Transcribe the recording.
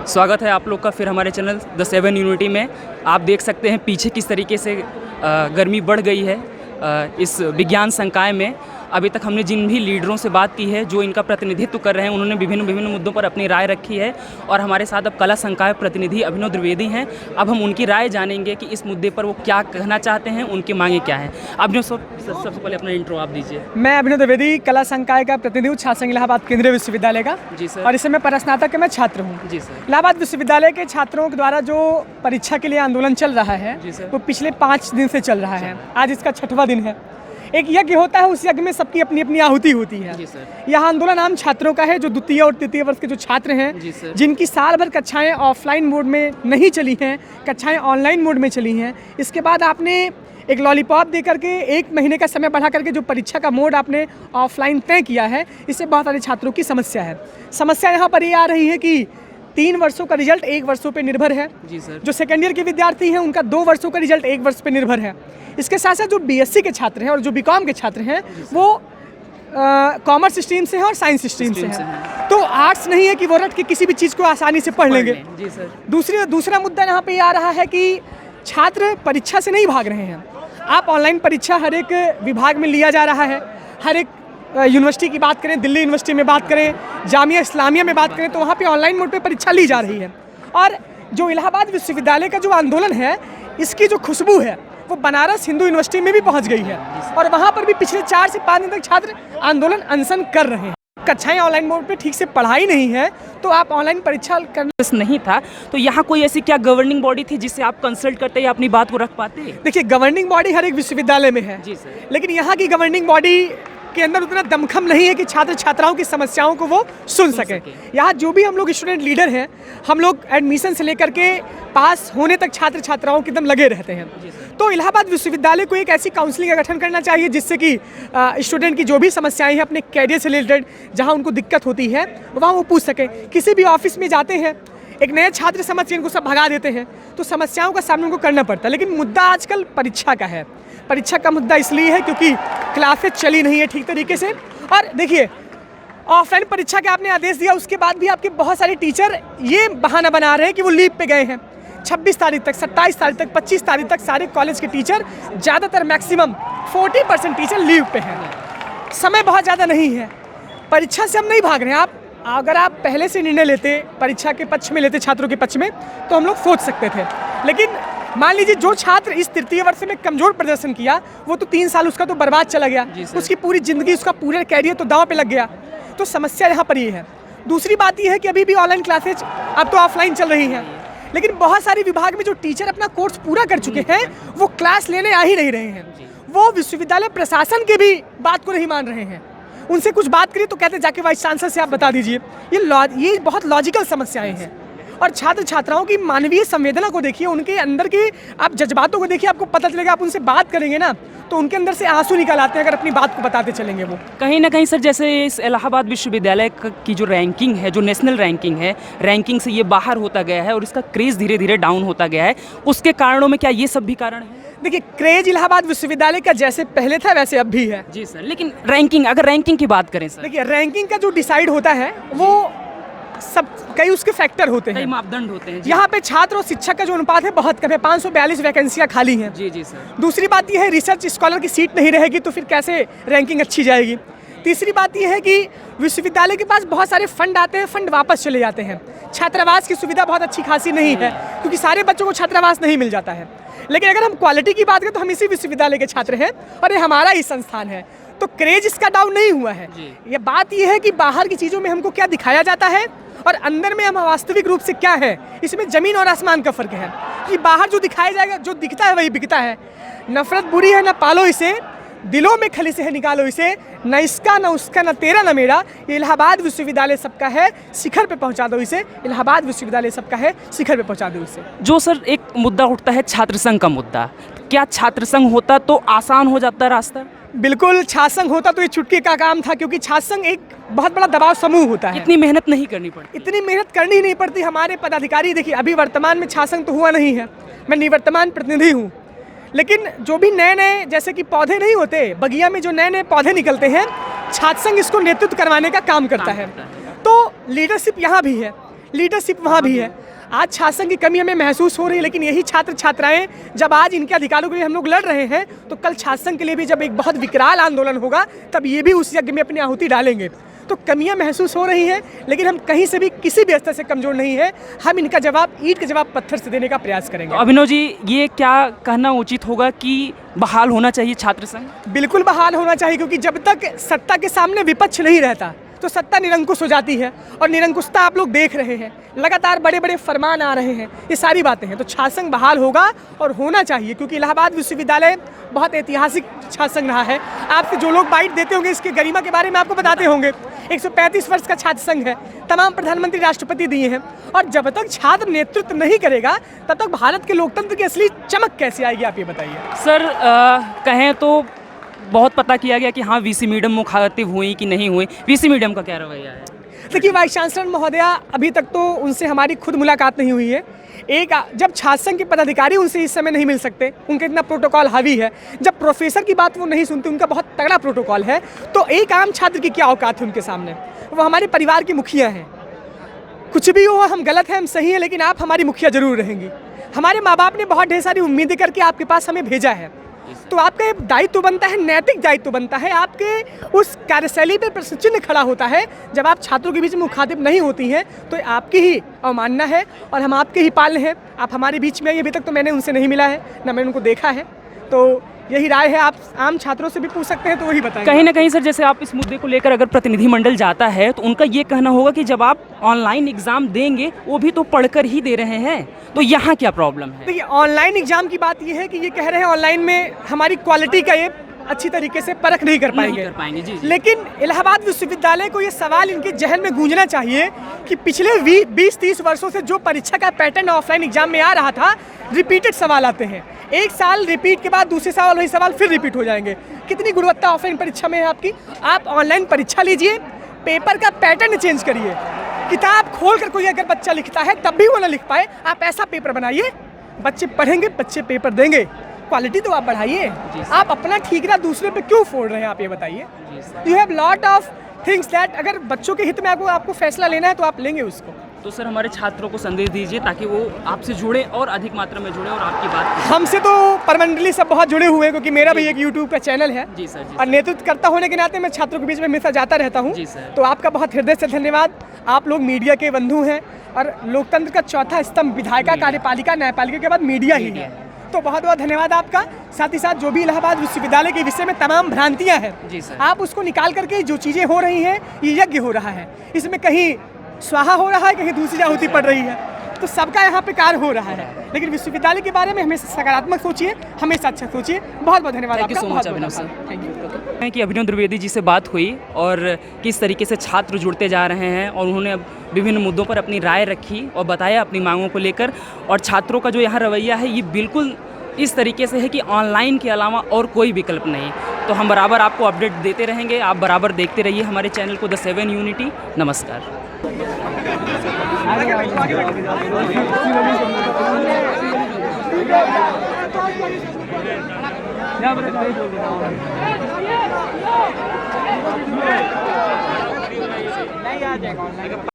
स्वागत है आप लोग का फिर हमारे चैनल द 7 यूनिटी में। आप देख सकते हैं पीछे किस तरीके से गर्मी बढ़ गई है इस विज्ञान संकाय में। अभी तक हमने जिन भी लीडरों से बात की है जो इनका प्रतिनिधित्व कर रहे हैं, उन्होंने विभिन्न मुद्दों पर अपनी राय रखी है और हमारे साथ अब कला संकाय प्रतिनिधि अभिनव द्विवेदी हैं। अब हम उनकी राय जानेंगे कि इस मुद्दे पर वो क्या कहना चाहते हैं, उनकी मांगे क्या हैं। अभिनव सबसे पहले अपना इंट्रो आप दीजिए। मैं अभिनव द्विवेदी, कला संकाय का प्रतिनिधि हूँ, छात्र संघ इलाहाबाद केंद्रीय विश्वविद्यालय का। जी सर। और इस समय परस्नातक के मैं छात्र हूँ। जी सर। इलाहाबाद विश्वविद्यालय के छात्रों के द्वारा जो परीक्षा के लिए आंदोलन चल रहा है वो पिछले 5 दिन से चल रहा है। आज इसका 6वां दिन है। एक यज्ञ होता है, उस यज्ञ में सबकी अपनी अपनी आहुति होती है। जी सर। यह आंदोलन आम छात्रों का है जो द्वितीय और तृतीय वर्ष के जो छात्र हैं, जिनकी साल भर कक्षाएं ऑफलाइन मोड में नहीं चली हैं, कक्षाएं ऑनलाइन मोड में चली हैं। इसके बाद आपने एक लॉलीपॉप दे करके 1 महीने का समय बढ़ा करके जो परीक्षा का मोड आपने ऑफलाइन तय किया है, इससे बहुत सारे छात्रों की समस्या है। समस्या यहाँ पर ये आ रही है कि 3 वर्षों का रिजल्ट 1 वर्षों पे निर्भर है। जी सर। जो सेकेंड ईयर के विद्यार्थी हैं उनका 2 वर्षों का रिजल्ट 1 वर्ष पे निर्भर है। इसके साथ साथ जो बीएससी के छात्र हैं और जो बीकॉम के छात्र हैं वो कॉमर्स स्ट्रीम से हैं और साइंस स्ट्रीम से हैं। तो आर्ट्स नहीं है कि वो रट के किसी भी चीज़ को आसानी से पढ़ लेंगे। जी सर। दूसरा मुद्दा यहाँ पे आ रहा है कि छात्र परीक्षा से नहीं भाग रहे हैं। आप ऑनलाइन परीक्षा हर एक विभाग में लिया जा रहा है। हर एक यूनिवर्सिटी की बात करें, दिल्ली यूनिवर्सिटी में बात करें, जामिया इस्लामिया में बात करें, तो वहाँ पे ऑनलाइन मोड पे परीक्षा ली जा रही है। और जो इलाहाबाद विश्वविद्यालय का जो आंदोलन है, इसकी जो खुशबू है वो बनारस हिंदू यूनिवर्सिटी में भी पहुँच गई है और वहाँ पर भी पिछले 4 से 5 दिन तक छात्र आंदोलन अनशन कर रहे हैं। कक्षाएं ऑनलाइन मोड पे ठीक से पढ़ाई नहीं है तो आप ऑनलाइन परीक्षा करना नहीं था। तो यहाँ कोई ऐसी क्या गवर्निंग बॉडी थी जिससे आप कंसल्ट करते या अपनी बात को रख पाते? देखिए, गवर्निंग बॉडी हर एक विश्वविद्यालय में है। जी सर। लेकिन यहाँ की गवर्निंग बॉडी के अंदर उतना दमखम नहीं है कि छात्र छात्राओं की समस्याओं को वो सुन सके। यहाँ जो भी हम लोग स्टूडेंट लीडर हैं, हम लोग एडमिशन से लेकर के पास होने तक छात्र छात्राओं के दम लगे रहते हैं। तो इलाहाबाद विश्वविद्यालय को एक ऐसी काउंसलिंग का गठन करना चाहिए जिससे कि स्टूडेंट की जो भी समस्याएं हैं अपने कैरियर से रिलेटेड, जहाँ उनको दिक्कत होती है वहाँ वो पूछ सकें। किसी भी ऑफिस में जाते हैं, एक नए छात्र समझ के इनको सब भगा देते हैं, तो समस्याओं का सामना उनको करना पड़ता है। लेकिन मुद्दा आजकल परीक्षा का है। परीक्षा का मुद्दा इसलिए है क्योंकि क्लासेज चली नहीं है ठीक तरीके से। और देखिए, ऑफलाइन परीक्षा के आपने आदेश दिया, उसके बाद भी आपके बहुत सारे टीचर ये बहाना बना रहे हैं कि वो लीव पे गए हैं। 26 तारीख तक, 27 तारीख तक, 25 तारीख तक सारे कॉलेज के टीचर, ज़्यादातर मैक्सिमम 40% टीचर लीव पे हैं। समय बहुत ज़्यादा नहीं है। परीक्षा से हम नहीं भाग रहे हैं। अगर आप पहले से निर्णय लेते, परीक्षा के पक्ष में लेते, छात्रों के पक्ष में, तो हम लोग सोच सकते थे। लेकिन मान लीजिए जो छात्र इस तृतीय वर्ष में कमजोर प्रदर्शन किया, वो तो 3 साल उसका तो बर्बाद चला गया, उसकी पूरी जिंदगी, उसका पूरा कैरियर तो दांव पे लग गया। तो समस्या यहाँ पर ये है। दूसरी बात ये है कि अभी भी ऑनलाइन क्लासेज अब तो ऑफलाइन चल रही हैं, लेकिन बहुत सारे विभाग में जो टीचर अपना कोर्स पूरा कर चुके हैं वो क्लास लेने आ ही नहीं रहे हैं। वो विश्वविद्यालय प्रशासन के भी बात को नहीं मान रहे हैं। उनसे कुछ बात करिए तो कहते जाके वाइस चांसलर से आप बता दीजिए। ये बहुत लॉजिकल समस्याएं हैं। और छात्र छात्राओं की मानवीय संवेदना को देखिए, उनके अंदर के आप जज्बातों को देखिए, आपको पता चलेगा। आप उनसे बात करेंगे ना तो उनके अंदर से आंसू निकल आते हैं अगर अपनी बात को बताते चलेंगे। वो कहीं ना कहीं सर, जैसे इस इलाहाबाद विश्वविद्यालय की जो रैंकिंग है, जो नेशनल रैंकिंग है, रैंकिंग से ये बाहर होता गया है और इसका क्रेज़ धीरे धीरे डाउन होता गया है। उसके कारणों में क्या ये सब भी कारण है? देखिए, क्रेज इलाहाबाद विश्वविद्यालय का जैसे पहले था वैसे अब भी है। जी सर। लेकिन रैंकिंग, अगर रैंकिंग की बात करें सर, देखिए रैंकिंग का जो डिसाइड होता है वो सब कई उसके फैक्टर होते हैं, कई मापदंड होते हैं। यहाँ पे छात्र और शिक्षक का जो अनुपात है बहुत कम है। 542 वैकेंसियाँ खाली हैं। जी सर। दूसरी बात यह है, रिसर्च स्कॉलर की सीट नहीं रहेगी तो फिर कैसे रैंकिंग अच्छी जाएगी। तीसरी बात यह है कि विश्वविद्यालय के पास बहुत सारे फंड आते हैं, फंड वापस चले जाते हैं। छात्रावास की सुविधा बहुत अच्छी खासी नहीं है क्योंकि सारे बच्चों को छात्रावास नहीं मिल जाता है। लेकिन अगर हम क्वालिटी की बात करें तो हम इसी विश्वविद्यालय के छात्र हैं और ये हमारा ही संस्थान है, तो क्रेज इसका डाउन नहीं हुआ है। ये बात यह है कि बाहर की चीज़ों में हमको क्या दिखाया जाता है और अंदर में हम वास्तविक रूप से क्या है, इसमें ज़मीन और आसमान का फ़र्क है। कि बाहर जो दिखाया जाएगा, जो दिखता है वही बिकता है। नफरत बुरी है, ना पालो इसे, दिलों में खली से है निकालो इसे, न इसका न उसका न तेरा न मेरा, ये इलाहाबाद विश्वविद्यालय सबका है, शिखर पे पहुंचा दो इसे। इलाहाबाद विश्वविद्यालय सबका है, शिखर पे पहुंचा दो इसे। जो सर एक मुद्दा उठता है छात्र संघ का मुद्दा, क्या छात्र संघ होता तो आसान हो जाता रास्ता? बिल्कुल, छात्र संघ होता तो ये चुटकी का काम था, क्योंकि छात्र संघ एक बहुत बड़ा दबाव समूह होता है। इतनी मेहनत नहीं करनी पड़ती। इतनी मेहनत करनी ही नहीं पड़ती। हमारे पदाधिकारी देखिए, अभी वर्तमान में छात्र संघ तो हुआ नहीं है, मैं निवर्तमान प्रतिनिधि हूँ। लेकिन जो भी नए नए, जैसे कि पौधे नहीं होते बगिया में, जो नए नए पौधे निकलते हैं, छात्र संघ इसको नेतृत्व करवाने का काम करता है। तो लीडरशिप यहाँ भी है। लीडरशिप वहाँ भी है। आज छात्र संघ की कमी हमें महसूस हो रही है, लेकिन यही छात्र छात्राएं जब आज इनके अधिकारों के लिए हम लोग लड़ रहे हैं, तो कल छात्र संघ के लिए भी जब एक बहुत विकराल आंदोलन होगा, तब ये भी उस यज्ञ में अपनी आहुति डालेंगे। तो कमियां महसूस हो रही हैं, लेकिन हम कहीं से भी किसी भी स्तर से कमज़ोर नहीं है। हम इनका जवाब ईंट का जवाब पत्थर से देने का प्रयास करेंगे। तो अभिनव जी, ये क्या कहना उचित होगा कि बहाल होना चाहिए छात्र संघ? बिल्कुल बहाल होना चाहिए, क्योंकि जब तक सत्ता के सामने विपक्ष नहीं रहता तो सत्ता निरंकुश हो जाती है, और निरंकुशता आप लोग देख रहे हैं। लगातार बड़े बड़े फरमान आ रहे हैं, ये सारी बातें हैं। तो छात्र संघ बहाल होगा और होना चाहिए, क्योंकि इलाहाबाद विश्वविद्यालय बहुत ऐतिहासिक छात्र संघ रहा है। आपसे जो लोग बाइट देते होंगे इसके गरिमा के बारे में आपको बताते होंगे। 135 वर्ष का छात्र संघ है, तमाम प्रधानमंत्री राष्ट्रपति दिए हैं, और जब तक छात्र नेतृत्व नहीं करेगा तब तक भारत के लोकतंत्र की असली चमक कैसे आएगी, आप ये बताइए। सर, कहें तो बहुत पता किया गया कि हाँ वीसी मीडियम मुखातिब हुई कि नहीं हुई, वीसी मीडियम का क्या रवैया है? देखिए, वाइस चांसलर महोदया, अभी तक तो उनसे हमारी खुद मुलाकात नहीं हुई है। जब छात्र संघ के पदाधिकारी उनसे इस समय नहीं मिल सकते, उनका इतना प्रोटोकॉल हावी है, जब प्रोफेसर की बात वो नहीं सुनते, उनका बहुत तगड़ा प्रोटोकॉल है, तो एक आम छात्र की क्या औकात है उनके सामने? वो हमारे परिवार की मुखिया हैं। कुछ भी हो, हम गलत हैं, हम सही हैं, लेकिन आप हमारी मुखिया जरूर रहेंगी। हमारे माँ बाप ने बहुत ढेर सारी उम्मीदें करके आपके पास हमें भेजा है, तो आपका एक दायित्व बनता है, नैतिक दायित्व बनता है। आपके उस कार्यशैली पर प्रश्न चिन्ह खड़ा होता है। जब आप छात्रों के बीच में मुखातिब नहीं होती हैं, तो आपकी ही अवमानना है, और हम आपके ही पाल हैं। आप हमारे बीच में, अभी तक तो मैंने उनसे नहीं मिला है, ना मैंने उनको देखा है, तो यही राय है। आप आम छात्रों से भी पूछ सकते हैं, तो वही बताएंगे। कहीं ना कहीं सर, जैसे आप इस मुद्दे को लेकर अगर प्रतिनिधिमंडल जाता है, तो उनका ये कहना होगा कि जब आप ऑनलाइन एग्जाम देंगे, वो भी तो पढ़कर ही दे रहे हैं, तो यहाँ क्या प्रॉब्लम है? देखिए, ऑनलाइन एग्जाम की बात ये है कि ये कह रहे हैं ऑनलाइन में हमारी क्वालिटी का ये अच्छी तरीके से परख नहीं कर पाएंगे। जी। लेकिन इलाहाबाद विश्वविद्यालय को ये सवाल इनके जहन में गूंजना चाहिए कि पिछले 20-30 वर्षों से जो परीक्षा का पैटर्न ऑफलाइन एग्जाम में आ रहा था, रिपीटेड सवाल आते हैं। एक साल रिपीट के बाद दूसरे साल वही सवाल फिर रिपीट हो जाएंगे। कितनी गुणवत्ता ऑफलाइन परीक्षा में है आपकी? आप ऑनलाइन परीक्षा लीजिए, पेपर का पैटर्न चेंज करिए। किताब खोल कर कोई अगर बच्चा लिखता है तब भी वो ना लिख पाए, आप ऐसा पेपर बनाइए, बच्चे पढ़ेंगे, बच्चे पेपर देंगे। क्वालिटी तो आप बढ़ाइए। आप अपना ठीकरा दूसरे पे क्यों फोड़ रहे हैं, आप ये बताइए। You have lot of things that, अगर बच्चों के हित में आपको फैसला लेना है तो आप लेंगे उसको। तो सर, हमारे छात्रों को संदेश दीजिए ताकि वो आपसे जुड़े और अधिक मात्रा में जुड़े और आपकी बात करें। हमसे तो परमानेंटली सब बहुत जुड़े हुए हैं, क्योंकि मेरा भी एक यूट्यूब का चैनल है। जी सर, जी और नेतृत्व करता होने के नाते मैं छात्रों के बीच में हमेशा जाता रहता हूँ। जी सर। तो आपका बहुत हृदय से धन्यवाद। आप लोग मीडिया के बंधु हैं, और लोकतंत्र का चौथा स्तंभ विधायिका, कार्यपालिका, न्यायपालिका के बाद मीडिया ही है। तो बहुत बहुत धन्यवाद आपका। साथ ही साथ जो भी इलाहाबाद विश्वविद्यालय के विषय में तमाम भ्रांतियां हैं, जी सर, आप उसको निकाल करके जो चीज़ें हो रही हैं, ये यज्ञ हो रहा है, इसमें कहीं स्वाहा हो रहा है, कहीं दूसरी आहुति पड़ रही है, तो सबका यहाँ पे कार्य हो रहा है। लेकिन विश्वविद्यालय के बारे में हमेशा सकारात्मक सोचिए, हमेशा अच्छा सोचिए। बहुत बहुत धन्यवाद आपका। बहुत अभिनव सर। Thank you. कि अभिनव द्विवेदी जी से बात हुई और किस तरीके से छात्र जुड़ते जा रहे हैं, और उन्होंने अब विभिन्न मुद्दों पर अपनी राय रखी और बताया अपनी मांगों को लेकर। और छात्रों का जो यहाँ रवैया है, ये बिल्कुल इस तरीके से है कि ऑनलाइन के अलावा और कोई विकल्प नहीं। तो हम बराबर आपको अपडेट देते रहेंगे, आप बराबर देखते रहिए हमारे चैनल को, द 7 यूनिटी। नमस्कार।